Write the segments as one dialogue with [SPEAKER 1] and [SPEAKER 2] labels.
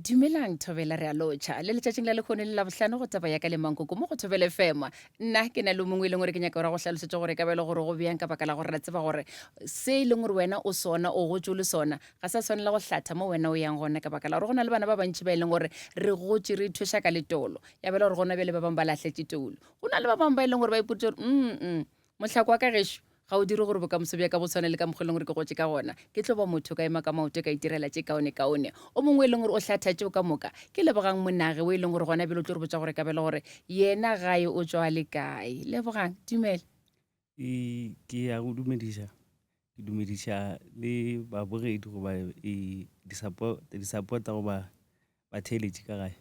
[SPEAKER 1] Dumelang Thobela re a lotšha le letšatšing la lekgone le la bohlano go taba ya ka le mankoko mo go Thobela FM nna ke na le mongwe e leng gore ke nyaka go hlalosetša gore ka bele gore go bjang ka baka la gore ra tseba gore se e leng gore wena o sona o gotse o le sona ga sa tshwanela go hlatha mo wena o yang gona ka baka la gore go na le bana ba bantši ba e leng gore re gotse re thuša ka letolo ya bela gore gona bjale ba bangwe ba lahletše tolo go na le ba bangwe ba e leng gore ba ipotse gore mohlako wa ka gešo ga o dire gore bokamoso bja ka bo tshwane le ka mokgwa e leng gore ke gotse ka gona ke tlo ba motho ka ema ka maoto ka itirela tše kaone o mongwe e leng gore o hlatha tšeo ka moka ke lebogang monage o e leng gore gona bele o tlo re botsa gore ka bele gore yena gae o tswa le kae lebogang dumele
[SPEAKER 2] ke ya go dumediša ke dumediša le babogedi goba di-supporta goba batheletše ka gae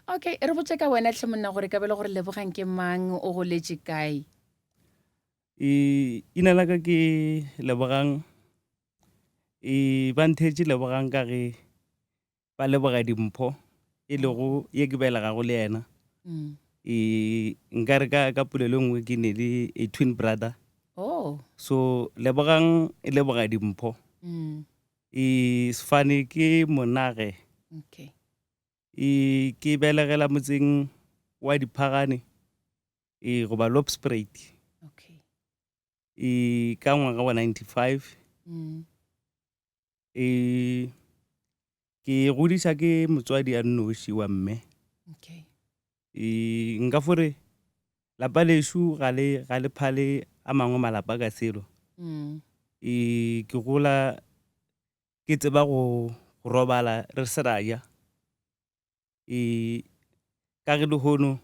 [SPEAKER 1] okay re botse ka wena tlhe monna gore ka bele gore lebogang ke mang o go letše kae
[SPEAKER 2] ina la ka ke lebogang ba nthetše lebogang ka ge ba leboga dimpho e lego ye ke belegago le yena nka re ka polelo nngwe ke ne le a twin brother so lebogang e leboga dimpho sefane ke monage ke belegela motseng wa diphagane goba Lobspruit ka ngwaga wa 95 ke godiša ke motswadi a nnoši wa mme nka fore lapa lešo ga le phale a mangwe malapa ka selo ke gola ke tseba go robala re se ra ja ka ge lehono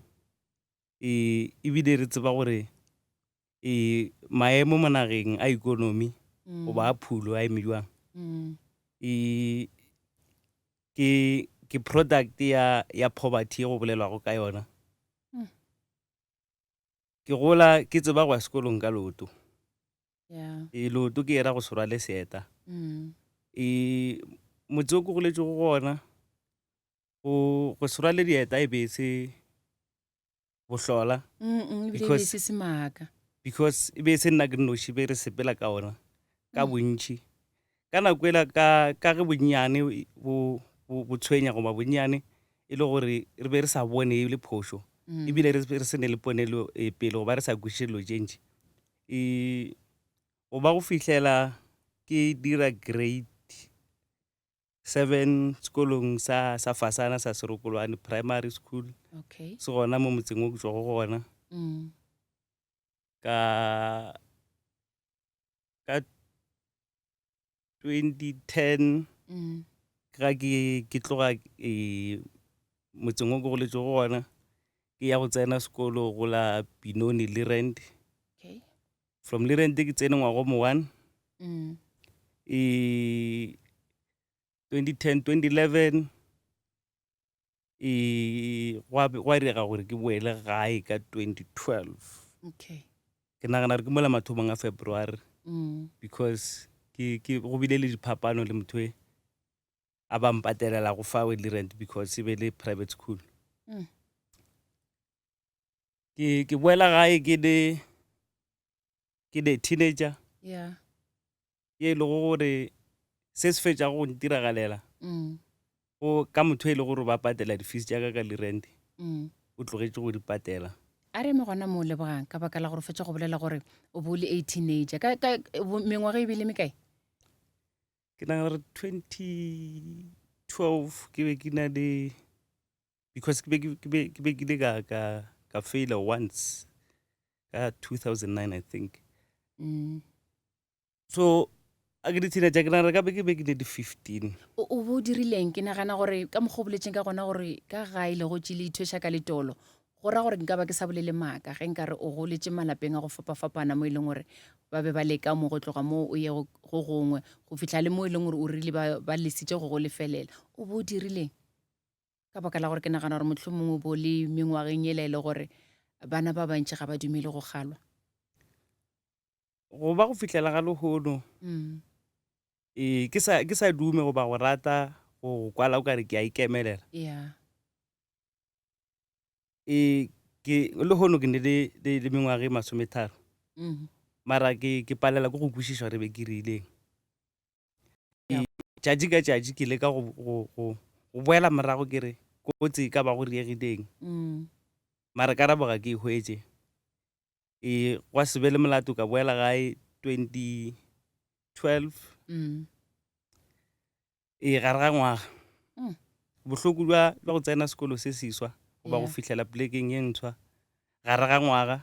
[SPEAKER 2] ebile re tseba gore maemo mo nageng a ikonomi goba a phulo a emediwang ke product ya poverty e go bolelwago ka yona ke gola ke tseba go ya sekolong ka loto loto ke era go se rwale seeta motse o ke goletše go gona go se rwale dieta e be se bohlola because e be se nna ke nnoši be re sepela ka ona ka bontši ka nako ela ka ge bonnyane bo tshwenya goba bonnyane e le gore re be re sa bone e le phošo ebile re se ne le ponelo pele goba re sa kwešiše dilo tše ntši goba go fihlela ke dira grade 7 sekolong sa Fasana sa Serokolwane primary school se gona mo motseng o ke tswago gona ka 2010 ga ke tloga motseng o ke go letše go gona ke ya go tsena sekolo go la Benoni Learned from Learned ke tsene ngwago mo 1 2011 gwa direga gore ke boele gae ka 2012 ke nagana re ke mola mathomong a February because go bile le diphapano le motho a ba mpatelela go fa le rent because e be le private school ke boela gae ke le teenager ye le gore se se fetša go ntiragalela go ka motho e le gore ba patela di-fees jaaka ka le rent o tlogetše go di patela
[SPEAKER 1] a re me gona mo lebogang ka baka la gore fetša go bolela gore o bo le a teenager mengwaga e bile mekae
[SPEAKER 2] ke nagana gore 2012 ke be ke na le because ke be ke le ka failure once ka 2009 I think so a ke di-teenager ke nagana ka be ke le di-15
[SPEAKER 1] o bo dirileng ke nagana gore ka mokgwa o boletseng ka gona gore ka gae le go tše le ithoša ka letolo go ra gore nka ba ke sa bolele maaka ge nka re o goletše malapeng a go fapafapana mo e leng gore ba be ba leka mo go tloga mo o ye go gongwe go fihla le mo e leng gore o rile ba lesitše go go lefelela o bo o dirileng ka baka la gore ke nagana gore motlho mongwe bo le mengwageng e le gore bana ba bantši ga ba dumele go kgalwa
[SPEAKER 2] go ba go fihlela ga lehono ke sa dume goba go rata go kwala o kare ke a ikemelela le hono ke ne le mengwaga e 30
[SPEAKER 1] Mhm.
[SPEAKER 2] mara ke palela ko go kwešiša gore be ke rileng.
[SPEAKER 1] Yeah.
[SPEAKER 2] Tšatši ka tšatši ke leka go boela morago ke re kotsi e ka ba go riegileng
[SPEAKER 1] Mm.
[SPEAKER 2] mara karabo ga ke e hwetše. Gwa se be le molato ka boela gae 2012
[SPEAKER 1] Mm.
[SPEAKER 2] gare ga ngwaga.
[SPEAKER 1] Mm.
[SPEAKER 2] Bohloko bja go tsena sekolo se seswa goba go
[SPEAKER 1] Yeah.
[SPEAKER 2] fitlhela plekeng e ntshwa gare ga ngwaga.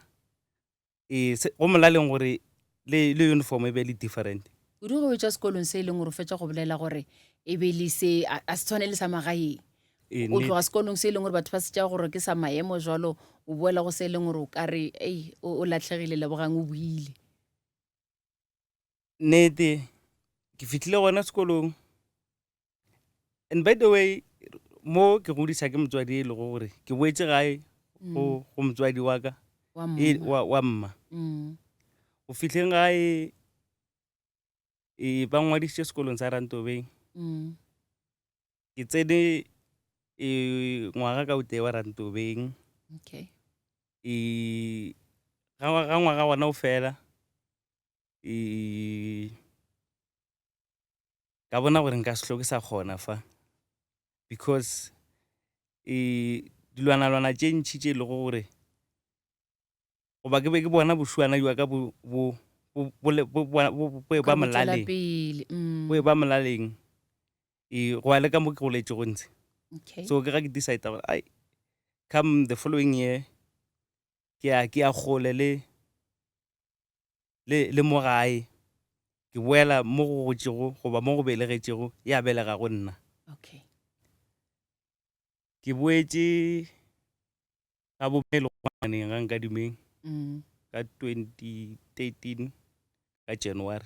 [SPEAKER 2] Go molaleng gore le uniform e be le different.
[SPEAKER 1] O di go wetša sekolong se e leng gore o fetša go bolela gore e be le se a se tshwane le sa magaeng. O tloga sekolong se e leng gore batho ba se tšea gore ke sa maemo jalo o boela go se e leng gore o ka re o latlhegile lebogang o buile.
[SPEAKER 2] Nnete ke fitlhile gona sekolong, and by the way mo ke godisa ke motswadi e le gore ke boetse gae go motswadi wa ka
[SPEAKER 1] Wa mma.
[SPEAKER 2] wa mma.
[SPEAKER 1] Mm.
[SPEAKER 2] O fitlheng gae ba ngwadisitše sekolong sa Rantobeng.
[SPEAKER 1] Mm.
[SPEAKER 2] Ke tsene ngwaga ka o tee wa Rantobeng.
[SPEAKER 1] Okay.
[SPEAKER 2] Ga ngwaga gona o fela ka bona gore nka se hloke sa kgona fa because dilwana tše ntšhi tše e lego gore goba ke be ke bona bošwana jwa ka bo ba molaleng. Bo ba molaleng. Go a le ka mo ke goletše go ntse.
[SPEAKER 1] Okay.
[SPEAKER 2] So ke ga ke decide gore come the following year ke a gole le mo gae ke boela mo go gotšego goba mo go belegetšego ya belega go nna.
[SPEAKER 1] Okay.
[SPEAKER 2] Ke boetše ga bobedi ga nkadimeng
[SPEAKER 1] Mm.
[SPEAKER 2] ka 2013 ka January.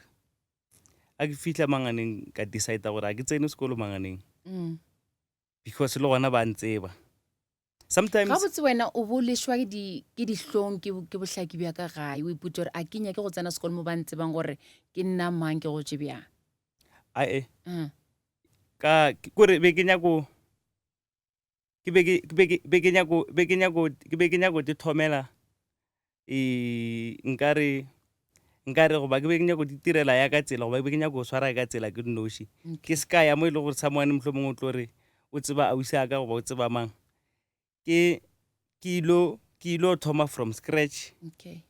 [SPEAKER 2] A ke fihla Manganeng ka decide gore a ke tsene sekolo Manganeng
[SPEAKER 1] Mm.
[SPEAKER 2] because le gona ba ntseba. Sometimes
[SPEAKER 1] Ga botse wena o bo lešwa ke dihlong ke bohlaki bja ka gae o iputse gore a kenya ke go tsena sekolo mo ba ntsebang gore ke nna mang ke gotše bjang.
[SPEAKER 2] ae
[SPEAKER 1] Mm.
[SPEAKER 2] kore be ke nyako di thomela nkare goba ke be ke nyako di tirela ya ka tsela goba ke be ke nyako swara ka tsela ke dinoši. Ke se ka ya mo e le gore someone mohlomongwe o tlo re o tseba ausi aka goba o tseba mang. Ke ilo thoma from scratch.
[SPEAKER 1] Okay.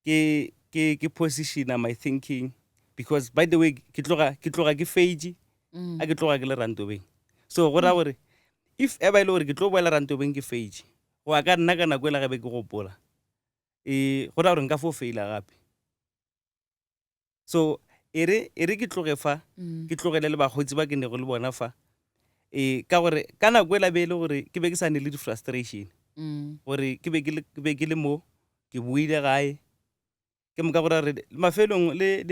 [SPEAKER 2] Ke positiona my thinking because by the way ke tloga ke feige
[SPEAKER 1] Mm.
[SPEAKER 2] a ke tloga ke le Rantobeng. So go ra gore if ever ile gore ke tlo boela Rantobeng ke feige go ya ka nna ka nako e la gabe ke gopola go ra gore nka fo faila gape. So e re ke tloge fa
[SPEAKER 1] Mm.
[SPEAKER 2] ke tlogele le bagotsi ba ke ne go le bona fa ka gore ka nako e la be e le gore ke be ke sa ne le di-frustration
[SPEAKER 1] Mm.
[SPEAKER 2] gore ke be ke le mo ke buile gae ke moka gore re mafelong le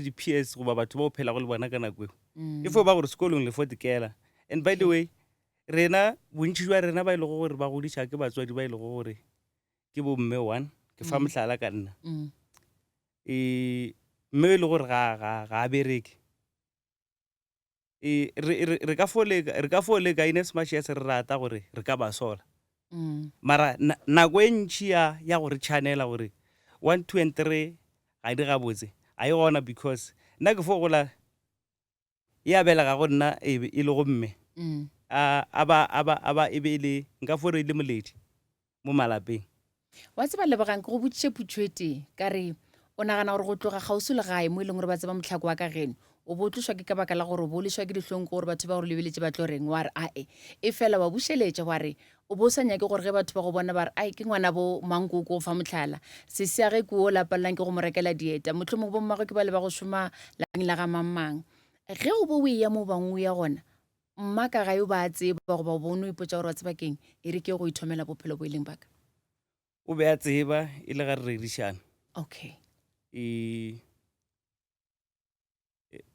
[SPEAKER 2] di-PS goba batho ba o phela go le bona ka nako eo
[SPEAKER 1] Mm.
[SPEAKER 2] e fo ba gore sekolong le fo tikela. And by the way rena bontši jwa rena ba ile go gore ba godiša ke batswadi ba ile go gore ke bo mme one ke fa mohlala ka nna.
[SPEAKER 1] Mm.
[SPEAKER 2] Mme e le gore ga a bereke re ka fo leka in as much as re rata gore re ka ba sola
[SPEAKER 1] Mm.
[SPEAKER 2] mara nako e ntšhi ya gore channela gore 1 2 and 3 ga di gabotse a e gona because nna ke fo gola ya belega go nna e le go mme
[SPEAKER 1] Mm.
[SPEAKER 2] a ba e be le nka fo re le moledi mo malapeng.
[SPEAKER 1] Wa tseba Lebogang ke go botšiše putšhwete ka re o nagana gore go tloga kgausi le gae mo e leng gore ba tseba motlhako wa ka geno o bo tlošwa ke ka baka la gore o bo lešwa ke dihlong ke gore batho ba gore lebeletše ba tlo reng wa re ae e fela wa bušeletša wa re o bo o sa nyake gore ge batho ba go bona ba re ai ke ngwana bo mankoko go fa motlhala se se ya ge ke o lapalelang ke go mo rekela dieta mohlomong bo mmagwe ke ba le ba go šoma lapeng la ga mangmang ge o bo o e ya mo bangwe o ya gona mma ka gae o ba tseba go ba o bone o ipotsa gore wa tseba keng e re ke go ithomela bophelo bo e leng baka.
[SPEAKER 2] O be a tseba e le ga re rerišana.
[SPEAKER 1] Okay.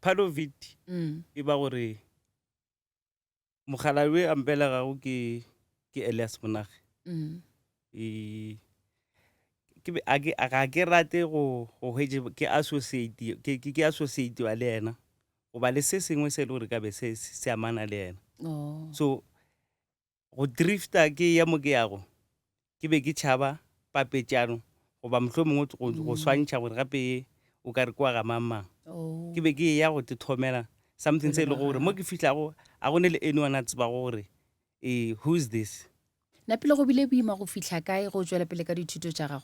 [SPEAKER 2] Part of it e ba gore mogala we a mpelegago ke Elias Monage.
[SPEAKER 1] Mm.
[SPEAKER 2] Ga ke rate go hwetše ke associate wa le ena goba le se sengwe se e le gore ka be se amana le ena.
[SPEAKER 1] Oh.
[SPEAKER 2] So go drifta ke ya mo ke yago ke be ke tšhaba papetšano goba motlho mongwe go swantšha gore gape o ka re kwa ga mang
[SPEAKER 1] Oh.
[SPEAKER 2] ke be ke ya go te thomela something se e le gore mo ke fitlhago a go ne le anyone a tseba gore who's this.
[SPEAKER 1] Na pele go bile boima go fitlha kae go tswela pele ka dithuto tša gago?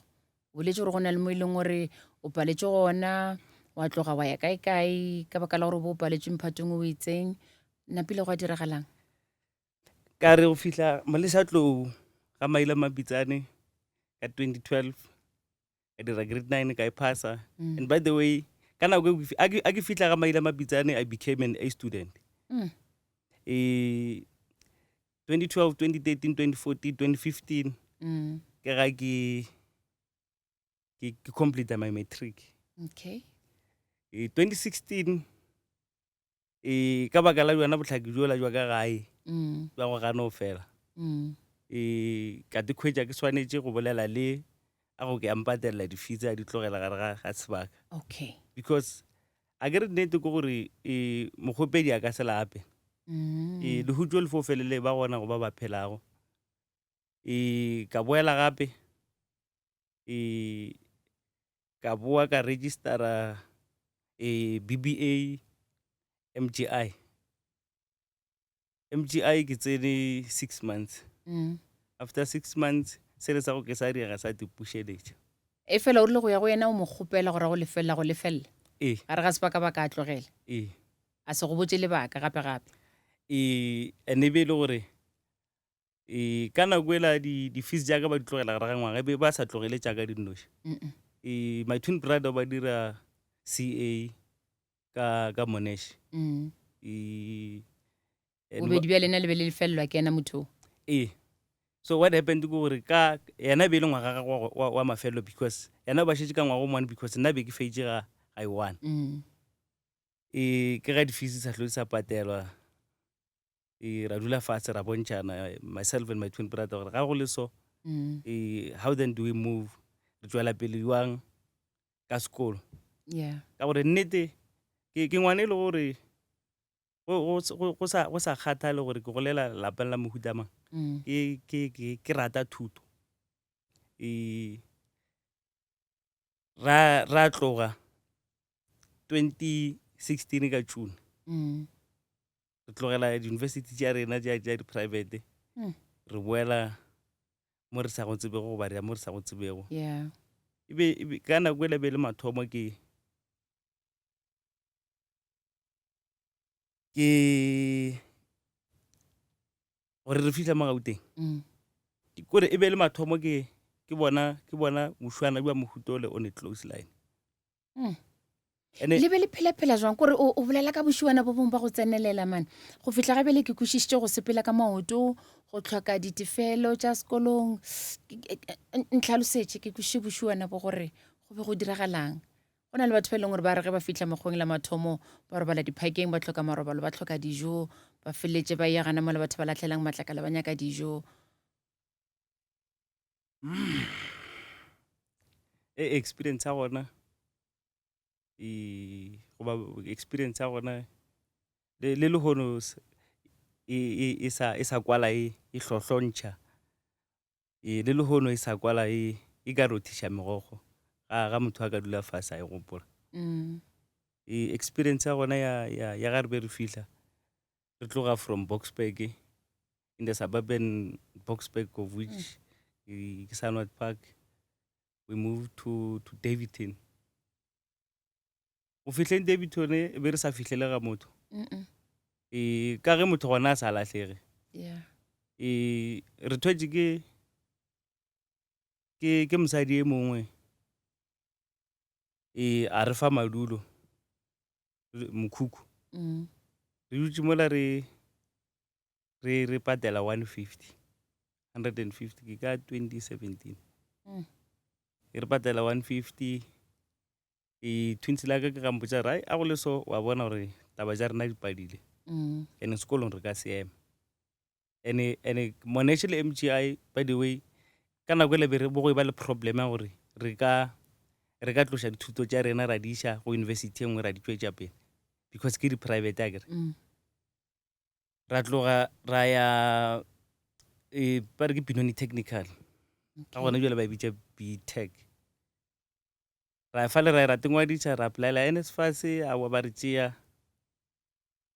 [SPEAKER 1] O boletse gore go na le mo e leng gore o paletse gona wa tloga wa ya kae ka baka la gore bo o paletswe mphatong o itseng, na pele go a diragalang?
[SPEAKER 2] Ka re go fitlha Molesa tlou ga Maila Mabitsane ka 2012 ka dira grade 9 ka e phasa. And by the way ka nako a ke fitlha ga Maila Mabitsane I became an A student. 2012, 2013, 2014, 2015 ke ga ke complete my matric.
[SPEAKER 1] Okay.
[SPEAKER 2] 2016 ka baka la yona botlhaki jola jwa ka gae jwa go gano fela ka te khwetša ke swanetše go bolela le a go ke ampatelela di-fees a di tlogela gare ga sebaka.
[SPEAKER 1] Okay.
[SPEAKER 2] Because a ke re nnete ke gore mokgopedi a ka se lape lehutso le fo felele ba gona go ba ba phelago. Ka boela gape ka boa ka registera BBA MGI ke tsene 6 months. After 6 months se re sa go ke sa diega sa dipušeletša.
[SPEAKER 1] E fela o rile go ya go yena o mo kgopela gore go lefelela gare ga sebaka ba ka tlogela a se go botse lebaka gape
[SPEAKER 2] ene be e le gore ka nako ela di-fees jaaka ba di tlogela gare ga ngwaga e be ba sa tlogele jaaka dinnoši. My twin brother ba dira CA ka Monash.
[SPEAKER 1] bobedi bja lena le be le lefelelwa ke ena motho.
[SPEAKER 2] So what happened ke gore ka yena be le ngwaga wa mafelo because yena ba šetse ka ngwaga o mone because nna be ke feitše ga I won. Ke ga di-fees sa tlhole sa patelwa ra dula fatshe ra bontšhana myself and my twin brother gore ga go le so how then do we move re tswela pele jwang ka sekolo. Ka gore nnete ke ngwane e le gore go sa kgathale gore ke golela lapeng la mohuta mang ke rata thuto. Ra tloga 2016 ka June re tlogela di-university tša rena tša di-private re boela mo re sa go tsebego go baria mo re sa go tsebego. Ebe ka nako ele be le mathomo ke gore re fitlha mo Gauteng kore e be le mathomo ke bona mošwana jwa mohuta ole on a close line.
[SPEAKER 1] Le be le phela jwang kore o bolela ka bošuana bo bongwe ba go tsenelela mane go fitlha ga bele ke kwešišitše go sepela ka maoto go tlhoka ditefelo tša sekolong ntlhalosetše ke kwešiše bošuana bo gore go be go diragalang. Go na le batho ba e leng gore ba re ge ba fitlha mokgweng la mathomo ba robala diphakeng ba tlhoka marobalo ba tlhoka dijo ba feletse ba ya gana mo le batho ba latlhelang matlakala ba nyaka dijo.
[SPEAKER 2] Experience ya gona goba experience ya gona le lehono e sa kwala e hlohlontšha le lehono e sa kwala e ka rothiša megogo ga motho a ka dula fase a e gopola. Experience ya gona ya ga re be re fihla re tloga from Boksburg in the suburban Boksburg of which ke Sanway Park we moved to Davidton. Go fihleng Davidton e be re sa fihlele ga motho ka ge motho gona a sa latlhege re thwetše ke mosadi e mongwe a re fa madulo mokhukhu re dutse mola re patela 150 ke ka 2017 re patela 150 twins la ka ke gampotsa re a go le so wa bona gore taba ja rena di padile ene sekolong re ka se ema ene Monash le MGI by the way ka nako ele be re bo go ba le problem ya gore re ka tloša dithuto tša rena ra di iša go university e nngwe ra di tšwetša pele because ke di-private a kere ra tloga ra ya ba re ke Benoni Technical ka gone jale ba e bitša BTech. Ra fa le ra ra tengwaditša ra applyela NSFAS a wa ba re tšea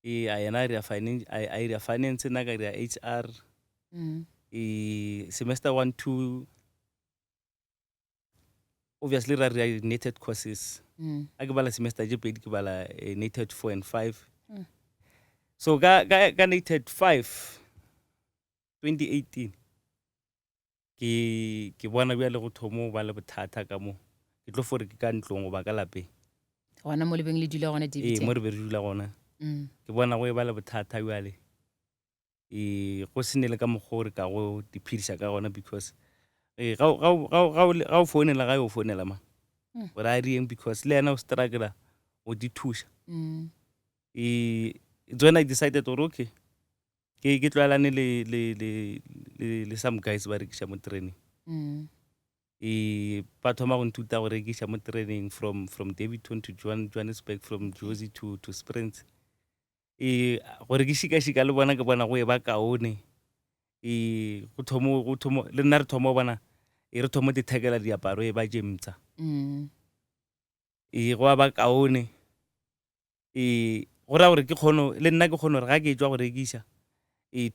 [SPEAKER 2] a yena a area finance nna ka area HR semester 1 2 obviously ra re nated courses a ke bala semester je pedi ke bala nated 4 and 5 so ka nated 5 2018 ke bona bjale go thomo ba le bothata ka mo ke tlo fore ke ka ntlong go ba ka lapeng
[SPEAKER 1] gona mo lebeng le dula gona
[SPEAKER 2] mo re be re dula gona ke bona go e ba le bothata bjale go se ne le ka mokgwa gore ka go diphedisa ka gona because ga o founela ga o founela ma gore a rieng because le yena o struggla o di thuša it's when I decided gore okay ke tlwaelane le some guys ba rekiša mo training ba thoma go nthuta go rekiša mo training from Davidton to Johannesburg, from Jozi to Springs. Gore ke šika-šika le bona ke bona go e ba kaone go thomo le nna re thomo bona re thomo dithekela diaparo e ba jemtsa go a ba kaone go raya gore ke kgono le nna ke kgono gore ga ke tswa go rekiša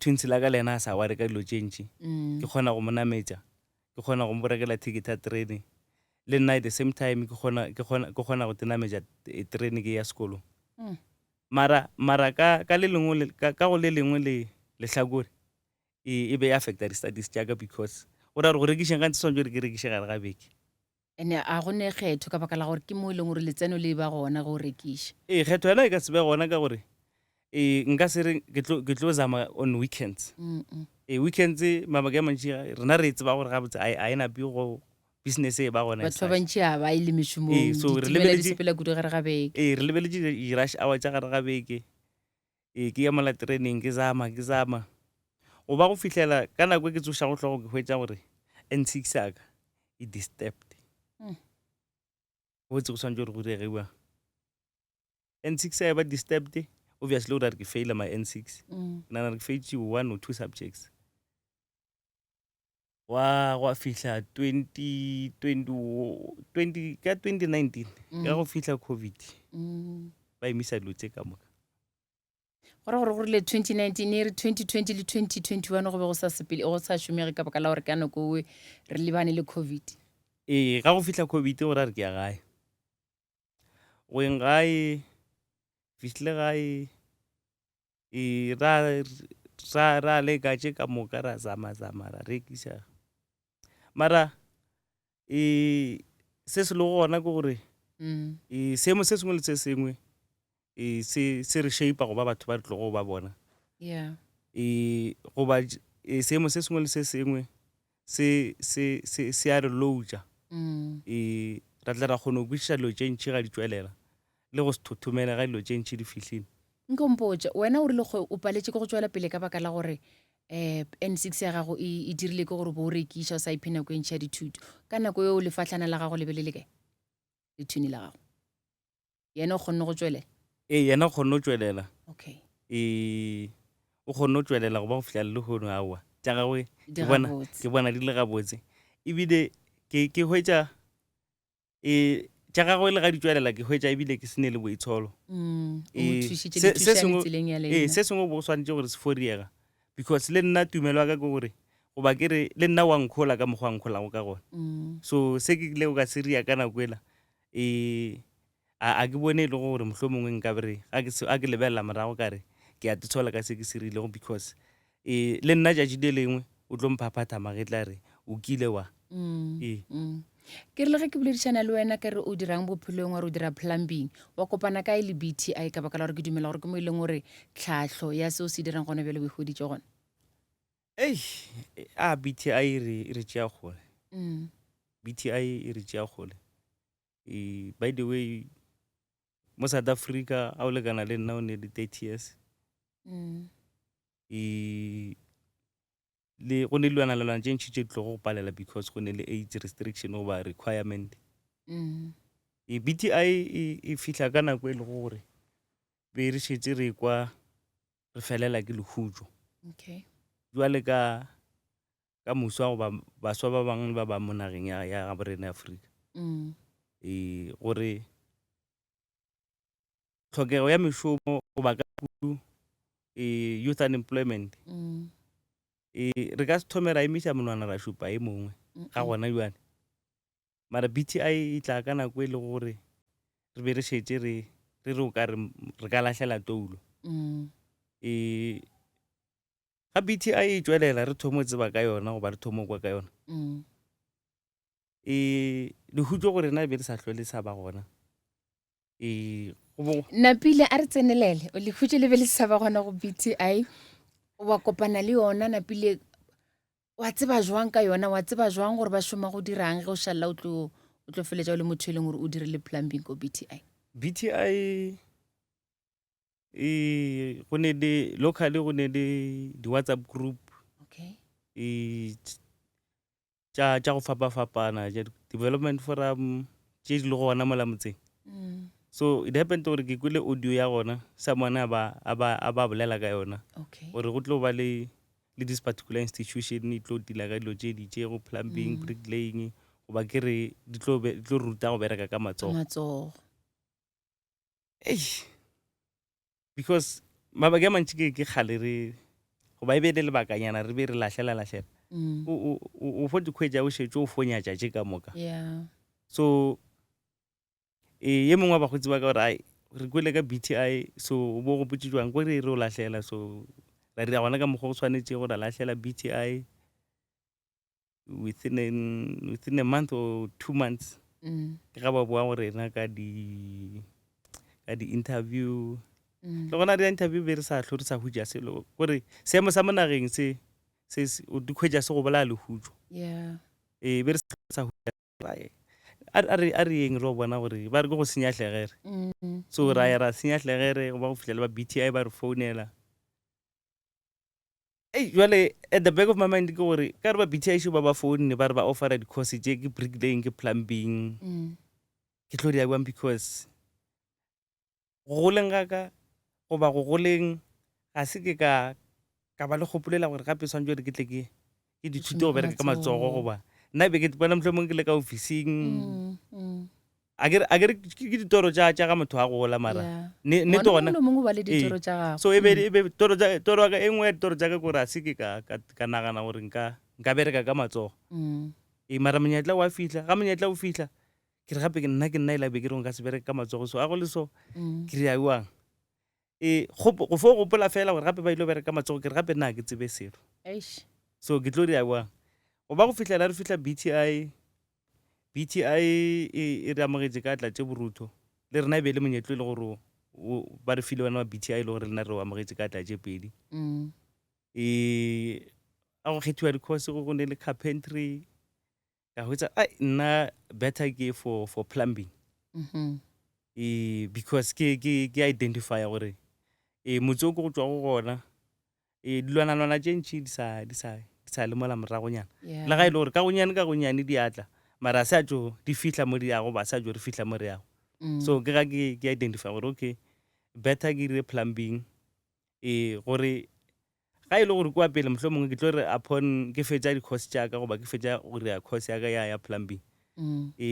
[SPEAKER 2] twins la ka le ena a sa ware ka dilo tše ntši ke kgona go mo nametša ke kgona go mo rekela ticket ya training le nna at the same time ke kgona go tenametša training ke ya sekolong mara ka le lengwe ka go le lengwe lehlakore e be affecta di-studies tšaka because go raya gore go rekišeng gantse swantse gore ke rekiše gare ga beke
[SPEAKER 1] ene a gone kgetho ka baka la gore ke mo e leng gore letseno le ba gona go rekiša
[SPEAKER 2] kgetho yana e ka se be gona ka gore nka se re ke tlo zama on weekends weekends mabaka ya mantši rena re tseba gore gabotse a e nape go business e ba gona
[SPEAKER 1] batho ba bantši a ba e le mešomong ditibela di sepela kudu gare ga beke
[SPEAKER 2] re lebeletše rush hour tša gare ga beke ke ya mola training ke zama go ba go fihlela ka nako e ke tsoša go tlhogo ke hwetša gore N6 aka e disturbed botse go swantse gore go diregiwa N6 a ba disturbed obviously gore ke faila my N6 ke nana ke failetse 1 or 2 subjects wa fihla 2019 ka go fihla COVID ba emisa dilo tse ka moka
[SPEAKER 1] gore le 2019 e re 2020 le 2021 go be go sa sepele go sa šomege ka baka la gore ka nako e re lebane le COVID
[SPEAKER 2] ga go fihla COVID gore re ke ya gae go eng gae fihlile gae ra leka tše ka moka ra zama ra rekiša mara se se le gona ke gore seemo se sengwe le se sengwe se re shapea go ba batho ba re tlogo ba bona goba seemo se sengwe le se sengwe se a re loja ra tla ra kgone go kwešiša dilo tše ntšhi ga di tswelela le go se thothomele ga dilo tše ntšhi di fihlile
[SPEAKER 1] nkompotša wena o rile o paletše ke go tswela pele ka baka la gore N6 ya gago e dirile ke gore bo o rekiša o sa iphe nako e ntšhi ya dithuto ka nako eo lefatlhana la gago lebelele kae le thuni la gago yena o kgonne go tswelela
[SPEAKER 2] yena o kgonne go tswelela
[SPEAKER 1] okay
[SPEAKER 2] o kgonne go tswelela go ba go fitlha le gono aowa tša gagwe ke bona di le gabotse ebile ke hwetša tša gagwe le ga di tswelela ke hwetša ebile ke sene le boitsholo se sengwe bo swantse gore se foriega because le nna tumelo ya ka ke gore goba ke re le nna wa nkgola ka mokgwa nkgolago ka gona so se ke ile go ka seria ka nako ela a ke bone e le gore mohlwo mongwe nka bere a ke lebelela morago ka re ke a tshola ka se ke serilego because le nna tšatši le lengwe o tlo mphaphathama ge tla re o kile wa
[SPEAKER 1] ke re le ge ke boledišana le wena ka re o dirang bophelong wa re o dira plumbing wa kopana ka e le BTI ka baka la gore ke dumela gore ke mo e leng gore tlhatlho ya seo se dirang gone bjale o igoditše gone
[SPEAKER 2] BTI re tšea kgole BTI e re tšea kgole by the way mo South Africa a o lekana le nna o ne le 30 years go ne lwana lelwana tše ntšhi tše di tlogo go palela because go ne le age restriction over requirement BTI e fihla ka nako e le gore be re šetse re kwa re felela ke lehutšo jwale ka ka moso wa goba baswa ba bangwe ba ba mo nageng ya ga borena Afrika. Gore tlhokego ya mešomo goba ka kudu youth unemployment re ka se thome ra emiša monwana ra šupa e mongwe ga gona jwane, mara BTI e tla ka nako e le gore re be re šetse re o ka re ka lahlela toulo. Ga BTI e tswelela re thomo tseba ka yona goba re thomo kwa ka yona, lehutso gore na be re sa tlhole sa ba gona.
[SPEAKER 1] Napile a re tsenelele o lehutso le be le sa ba gona go BTI, wa kopana le yona Napile wa tseba jwang ka yona, wa tseba jwang gore ba šoma go dirang ge o šalla o tlo feletša o le motho e leng gore o dirile plumbing ko BTI?
[SPEAKER 2] BTI go ne le locally go ne le di-WhatsApp group
[SPEAKER 1] Okay.
[SPEAKER 2] tša go fapa-fapana development forum tše di le gona mola motseng. So it happened gore ke kwele audio ya gona someone a ba bolela ka yona gore go tlo ba le this particular institution e tlo dila ka dilo tše ditše go plumbing, bricklaying goba ke re di tlo ruta go bereka ka matsogo. Because mabaka a mantši ke kgale re goba e be le lebakanyana re be re lahlela o fo dikhwetša o šetse o fonya tšatši ka moka. So ye mongwe wa bakgotsi ba ka gore re kwele ka BTI, so bo go potse jwang ko re o lahlela, so ra dira gona ka mokgwa go tshwanetse go lahlela BTI within a month or 2 months. Ke ga ba boa gore rena ka di-interview le gona re interview be re sa tlho re sa hutša selo gore seemo sa monageng se dikhwetša se go bola lehutso. Be re sa hutša a re eng re o bona gore ba re ke go senyahlegere, so ra ya ra senyahlegere goba go fitlhela ba BTI ba re founela. Jwale at the back of my mind ke gore ka re ba BTI šo ba founne ba re ba offera di-course tše ke bricklaying ke plumbing, ke tlo di jwang because go goleng ga ka goba go goleng ga se ke ka ba le kgopolela gore gape swantse gore ke tle ke dithute go bereka ka matsogo goba nna be ke bona mohlomong ke le ka officing a kere ke ditoro tša ga motho a gola mara ne tona. So ebe toro ka e nngwe ya ditoro tša ka gore a se ke ka nagana gore nka bereka ka matsogo. Mara monyetla wa fihla, ga monyetla o fihla ke re gape nna e la be ke re nka se bereke ka matsogo, so a go le so ke re jwang. Go fo gopola fela gore gape ba ile bereka ka matsogo ke re gape nna ke tsebe selo, so ke tlo di jwang. Go ba go fihlela re fihla BTI e re amogetše ka tla tše borutho, le rena e be le monyetlo le gore ba re file wena wa BTI le gore rena re o amogetše ka tla tše pedi. A go kgethiwa di-course go ne le carpentry, ka hwetša nna better ke for plumbing, because ke identify gore motse o ke go tšwa go gona dilwanalwana tše ntši di sa le mola moragonyana, le ga e le gore ka gonyane di atla mara sa tšo di fihla mo di yago ba sa tšo re fihla mo re yago. So ke ga ke identify gore okay better ke dire plumbing, gore ga e le gore kwa pele mohlomongwe ke tlo re upon ke fetša di-course tša ka goba ke fetša go dira course ya ka ya plumbing,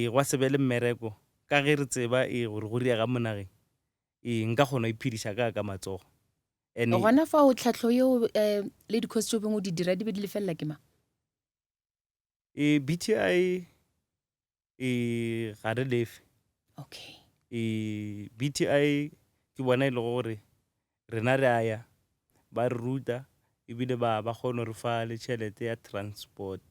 [SPEAKER 2] gwa se be le mmereko ka ge re tseba gore go riaga monageng, nka kgona go iphediša ka matsogo.
[SPEAKER 1] Gona fa o tlhatlho yeo le di-course tšo bengwe o di dira di be di lefelela ke mang?
[SPEAKER 2] BTI ga re lefe. BTI ke bona e le gore rena re aya ba re ruta ebile ba kgone re fa le tšhelete ya transport.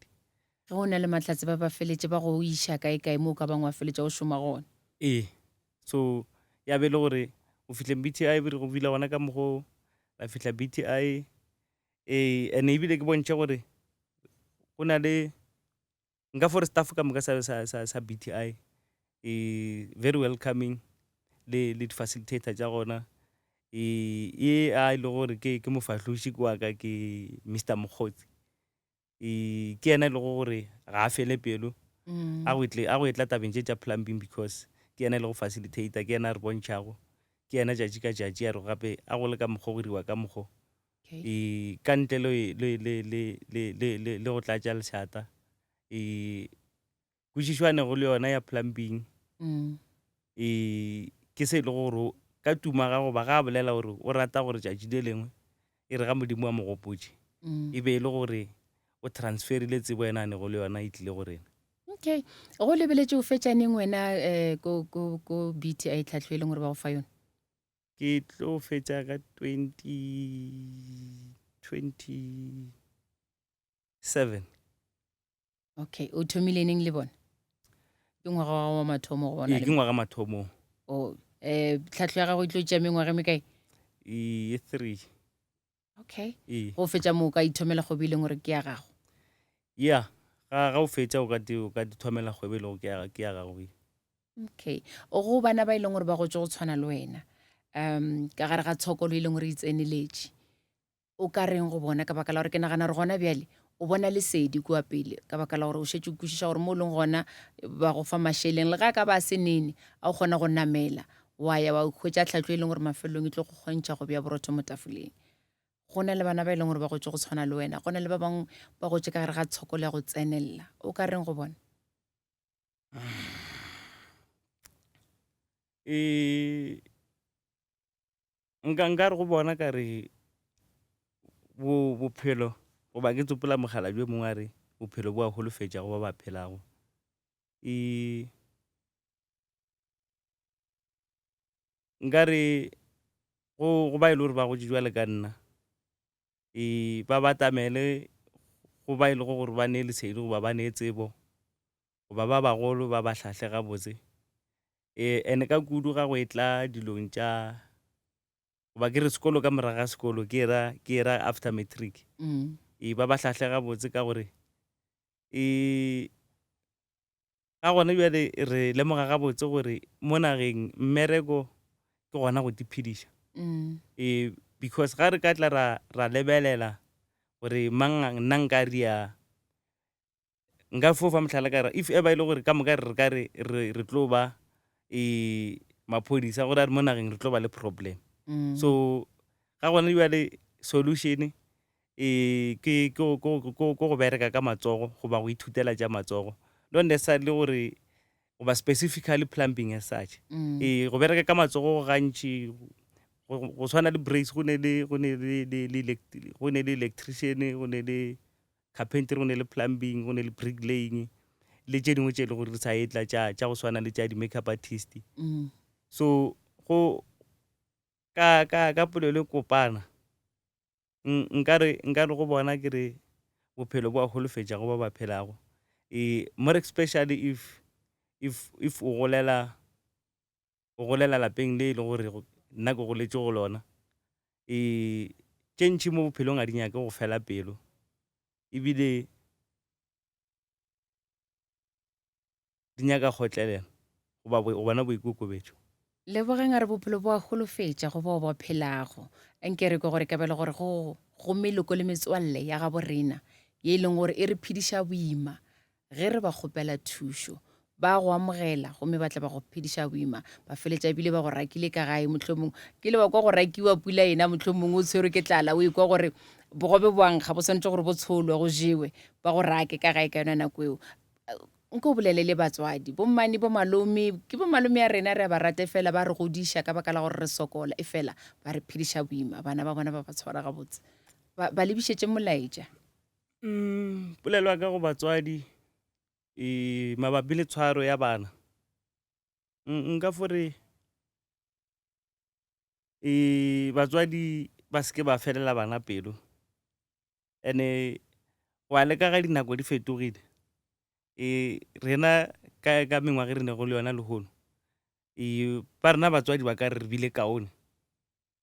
[SPEAKER 1] Ge o na le mahlatse ba feletše ba go iša kae mo ka bangwe a feletša o šoma gona.
[SPEAKER 2] So ya be le gore o fitlheng BTI be re go bila gona ka mogo la fihla BTI, and ebile ke bontšhe gore go na le nka for staff ka moka sa BTI very welcoming le di-facilitator tša gona. A ile gore ke mofahloši wa ka ke Mr. Mokgotsi, ke yena e le gore ga a fele pelo a go etla tabeng tše tša plumbing, because ke yena e le go facilitator, ke yena a re bontšhago, ke yena tšatši ka tšatši ya re gape a go le ka mokgwa go diriwa ka mokgwa
[SPEAKER 1] Okay.
[SPEAKER 2] ka ntle le go tlatša lešata kwešišwane go le yona ya plumbing ke se e le gore ka tuma ga goba ga a bolela gore o rata gore tšatši le lengwe e re ga modimo wa mogopotše e be e le gore o transferile tsebo enane go le yona e tlile go rena.
[SPEAKER 1] Okay, go lebeletse o fetšaneng wena ko BTI tlhatlho e leng gore ba go fa yone?
[SPEAKER 2] Ke tlo fetša ka 2027.
[SPEAKER 1] Okay, o thomile neng le bona? Ke ngwaga wa mathomo go bona
[SPEAKER 2] Ke
[SPEAKER 1] le?
[SPEAKER 2] ngwaga mathomong.
[SPEAKER 1] Oh, tlhatlho ya gago e tlo tšea mengwaga me kae?
[SPEAKER 2] 3.
[SPEAKER 1] Okay,
[SPEAKER 2] Ee.
[SPEAKER 1] go fetša moo o ka ithomela kgwebo e leng gore ke ya gago?
[SPEAKER 2] Ya ga o fetša o ka di thomela kgwebo e le go ke ya gago.
[SPEAKER 1] Okay, o go bana ba e leng gore ba gotse go tshwana le wena ka gare ga tshokolo e leng gore e tseneletše, o ka reng go bona ka baka la gore ke nagana gore gona bjale o bona lesedi kua pele ka baka la gore o šetse o kwešiša gore mo e leng gona ba go fa mašeleng le ga ka ba se nene a o kgona go namela wa ya wa hwetša tlhatlho e leng gore mafelelong e tlo go kgontšha go bja borotho mo tafoleng. Go na le bana ba e leng gore ba gotse go tshwana le wena, go na le ba bangwe ba gotse ka gare ga tshokolo ya go tsenelela, o ka reng go bona?
[SPEAKER 2] Nka re go bona ka re bophelo goba ke tsopola mogala jo mongwe a re bophelo bo a holofetša go ba ba phelago. Nka re go ba e le gore ba gotse jwale ka nna ba batamele go ba e le gore ba ne lesedi goba ba ne tsebo goba ba bagolo ba ba hlahle gabotse. And ka kudu ga go e tla dilong tša goba ke re sekolo ka morago ga sekolo ke era after matric. Ba ba hlahle gabotse ka gore ga gona bjale re lemoga gabotse gore mo nageng mmereko ke gona go diphediša. Because ga re ka tla ra lebelela gore mang nna nka ria nka fofa mohlala ka re if eba e le gore ka moka re ka re tlo ba maphodisa gore a re mo nageng re tlo ba le problem. So ga gona bjale solution ke go bereka ka matsogo goba go ithutela tša matsogo, not necessarily gore goba specifically plumbing as such. Go bereka ka matsogo gantši go tshwana le brace go ne le electrician, go ne le carpentry, go ne le plumbing, go ne le bricklaying le tše dingwe tše e le gore re sa etla tša go swana le tša di-makeup artist. So go ka polelo e kopana nka re go bona ke re bophelo bo a holofetša go ba ba phelago, more especially if o golela lapeng le e le gore nna ke goletše go lona. Tše ntši mo bophelong a di nyake go fela pelo ebile di nyaka kgotlelela goba bona boikokobetšo.
[SPEAKER 1] Lebogeng a re bophelo bo a holofetša go bao ba phelago, enke re ke gore kabele gore go meloko le metswalle ya ga borena ye e leng gore e re phediša boima ge re ba kgopela thušo ba go amogela gomme ba tla ba go phediša boima ba feletša ebile ba go rakile ka gae. Mohlomong ke le ba kwa go rakiwa pula ena, mohlomong o tshwerwe ke tlala o ekwa gore bogobe boankga bo swantse gore bo tsholwe go jewe ba go rake ka gae ka yona nako eo. Nko bolele le batswadi bommane bo malome, ke bo malome ya rena re ba rate fela ba re godiša ka baka la gore re sokola e fela ba re phediša boima bana ba bona ba ba tshwara gabotse ba lebišetše molaetša.
[SPEAKER 2] Polelo ka go batswadi mabapi le tshwaro ya bana nka fore batswadi ba seke ba felela bana pelo, and-e wa leka ga dinako di fetogile. Rena ka mengwaga re ne go le yona lehono ba rena batswadi ba ka re bile kaone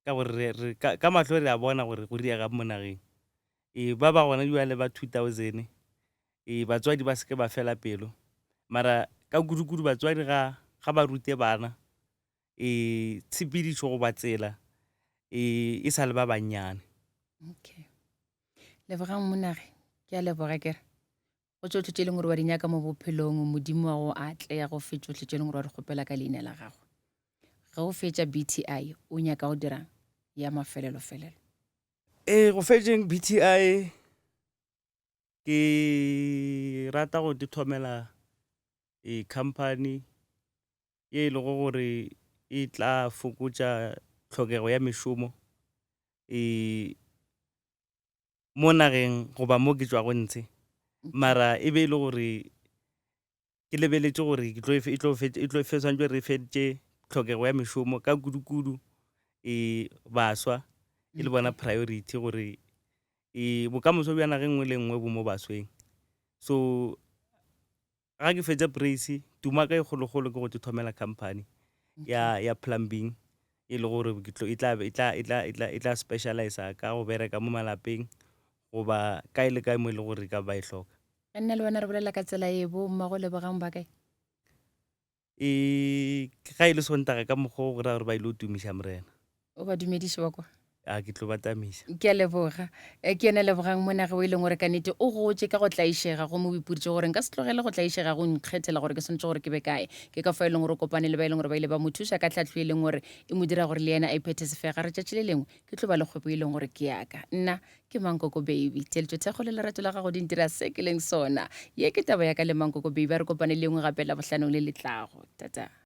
[SPEAKER 2] ka gore ka mahlo re a bona gore go diega mo nageng. Ba gona jwale ba 2000 batswadi ba seke ba fela pelo, mara ka kudu batswadi ga ba rute bana tshepedišo go ba tsela e sa le ba bannyane.
[SPEAKER 1] Okay, lebogang monage ke a leboga kere go tsotlhe tše e leng gore wa di nyaka mo bophelong modimo wa go atle ya go fetsotlhe tše e leng gore wa di kgopela ka leina la gago. Ge o fetša BTI o nyaka go dirang ya mafelelo.
[SPEAKER 2] Go fetšeng BTI ke rata go thomela company e lego gore e tla fokotša tlhokego ya mešomo mo nageng goba mo ke tswago ntshe, mara e be e le gore ke lebeletše gore e tlo swantse re feditše tlhokego ya mešomo ka kudu-kudu baswa e le bona priority gore bokamoso bja nageng nngwe le nngwe bo mo basweng. So ga ke fetša praise tuma ka e kgolo-kgolo ke go thomela company ya plumbing e le gore e tla specialize ka go bereka mo malapeng goba kae le kae mo e le gore ka ba e hloka.
[SPEAKER 1] nna le wena re bolela ka tsela e bo mmago lebogang ba kae?
[SPEAKER 2] Ga e le sontaga ka mokgwa o go raya gore ba ile o tumiša morena
[SPEAKER 1] O ba dumediše wa kwa?
[SPEAKER 2] ke tlo ba tamiša.
[SPEAKER 1] Ke a leboga ke ene lebogang monage o e leng gore ka nnete o gotse ka go tlaišega go mo boipoditše gore nka se tlogele go tlaišega go nkgethela gore ke swantse gore ke be kae, ke ka fa e leng gore o kopane le ba e leng gore ba ile ba mo thuša ka tlhatlho e leng gore e mo dira gore le ena a iphethe sefega re tšatši le lengwe ke tlo ba le kgwebo e leng gore ke yaka. Nna ke Mankoko Baby, theeletšo thekgo le lerato la gago di ntira se ke leng sona ye ke taba ya ka le Mankoko Baby. A re kopane le engwe gape la bohlanong le letlago tata.